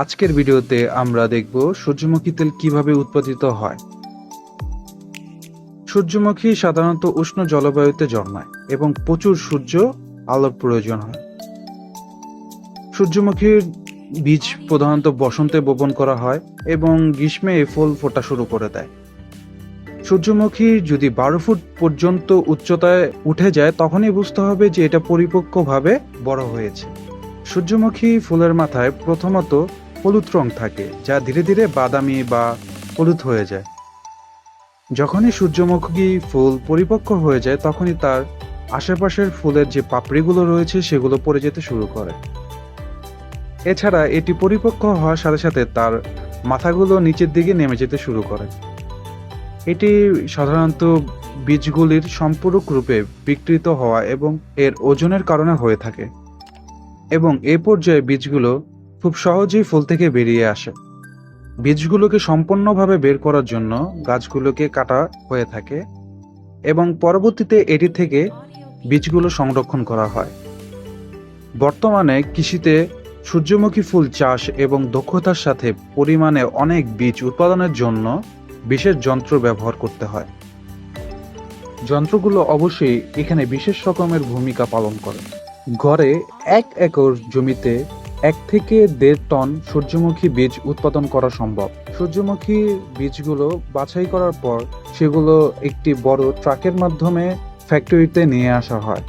আজকের ভিডিওতে আমরা দেখব সূর্যমুখী তেল কিভাবে উৎপাদিত হয়। সূর্যমুখী সাধারণত উষ্ণ জলবায়ুতে জন্মায় এবং প্রচুর সূর্য আলোর প্রয়োজন হয়। সূর্যমুখীর বীজ প্রধানত বসন্তে বপন করা হয় এবং গ্রীষ্মে ফুল ফোটা শুরু করে দেয়। সূর্যমুখী যদি 12 ফুট পর্যন্ত উচ্চতায় উঠে যায় তখনই বুঝতে হবে যে এটা পরিপক্কভাবে বড় হয়েছে। সূর্যমুখী ফুলের মাথায় প্রথমত হলুদ রং থাকে, যা ধীরে ধীরে বাদামি বা হলুদ হয়ে যায়। যখনই সূর্যমুখী ফুল পরিপক্ক হয়ে যায় তখনই তার আশেপাশের ফুলের যে পাপড়িগুলো রয়েছে সেগুলো পড়ে যেতে শুরু করে। এছাড়া এটি পরিপক্ক হওয়ার সাথে সাথে তার মাথাগুলো নিচের দিকে নেমে যেতে শুরু করে। এটি সাধারণত বীজগুলির সম্পূরক রূপে বিকৃত হওয়া এবং এর ওজনের কারণে হয়ে থাকে এবং এ পর্যায়ে বীজগুলো খুব সহজেই ফুল থেকে বেরিয়ে আসে। বীজগুলোকে সম্পূর্ণভাবে বের করার জন্য গাছগুলোকে কাটা হয়ে থাকে এবং পরবর্তীতে এটি থেকে বীজগুলো সংরক্ষণ করা হয়। বর্তমানে কৃষিতে সূর্যমুখী ফুল চাষ এবং দক্ষতার সাথে পরিমাণে অনেক বীজ উৎপাদনের জন্য বিশেষ যন্ত্র ব্যবহার করতে হয়। যন্ত্রগুলো অবশ্যই এখানে বিশেষ রকমের ভূমিকা পালন করে। গড়ে 1 একর জমিতে 1 থেকে 1.5 টন সূর্যমুখী বীজ উৎপাদন করা সম্ভব। সূর্যমুখী বীজগুলো বাছাই করার পর সেগুলো একটি বড় ট্রাকের মাধ্যমে ফ্যাক্টরিতে নিয়ে আসা হয়,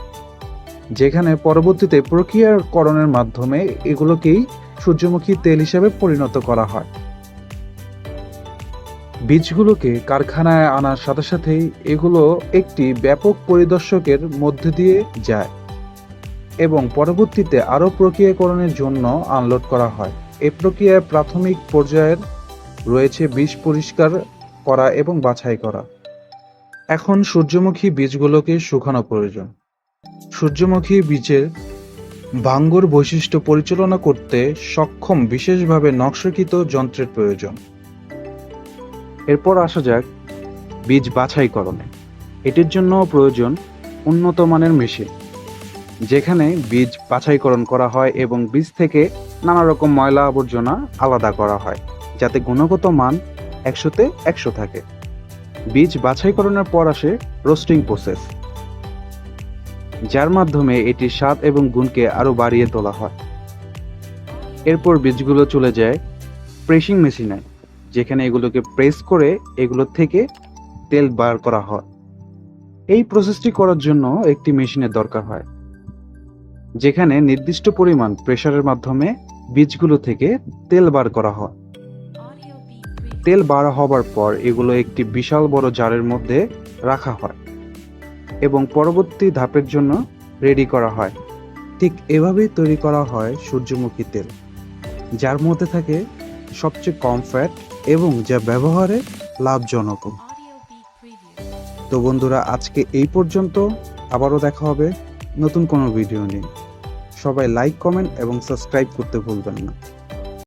যেখানে পরবর্তীতে প্রক্রিয়াকরণের মাধ্যমে এগুলোকেই সূর্যমুখী তেল হিসেবে পরিণত করা হয়। বীজগুলোকে কারখানায় আনার সাথে সাথেই এগুলো একটি ব্যাপক পরিদর্শকের মধ্যে দিয়ে যায় এবং পরবর্তীতে আরও প্রক্রিয়াকরণের জন্য আনলোড করা হয়। এই প্রক্রিয়ায় প্রাথমিক পর্যায়ের রয়েছে বীজ পরিষ্কার করা এবং বাছাই করা। এখন সূর্যমুখী বীজগুলোকে শুকানো প্রয়োজন। সূর্যমুখী বীজের ভাঙ্গর বৈশিষ্ট্য পরিচালনা করতে সক্ষম বিশেষভাবে নকশাকৃত যন্ত্রের প্রয়োজন। এরপর আসা যাক বীজ বাছাইকরণে। এটির জন্য প্রয়োজন উন্নত মানের মেশিন, যেখানে বীজ বাছাইকরণ করা হয় এবং বীজ থেকে নানা রকম ময়লা আবর্জনা আলাদা করা হয়, যাতে গুণগত মান 100তে 100 থাকে। বীজ বাছাইকরণের পর আসে রোস্টিং প্রসেস, যার মাধ্যমে এটির স্বাদ এবং গুণকে আরো বাড়িয়ে তোলা হয়। এরপর বীজগুলো চলে যায় প্রেসিং মেশিনে, যেখানে এগুলোকে প্রেস করে এগুলোর থেকে তেল বার করা হয়। এই প্রসেসটি করার জন্য একটি মেশিনের দরকার হয়, যেখানে নির্দিষ্ট পরিমাণ প্রেসারের মাধ্যমে বীজগুলো থেকে তেল বার করা হয়। তেল বার হবার পর এগুলো একটি বিশাল বড় জারের মধ্যে রাখা হয় এবং পরবর্তী ধাপের জন্য রেডি করা হয়। ঠিক এভাবেই তৈরি করা হয় সূর্যমুখী তেল, যার মধ্যে থাকে সবচেয়ে কম ফ্যাট এবং যা ব্যবহারে লাভজনক। তো বন্ধুরা, আজকে এই পর্যন্ত। আবারও দেখা হবে নতুন কোনো ভিডিও নিয়ে। সবাই লাইক, কমেন্ট এবং সাবস্ক্রাইব করতে ভুলবেন না।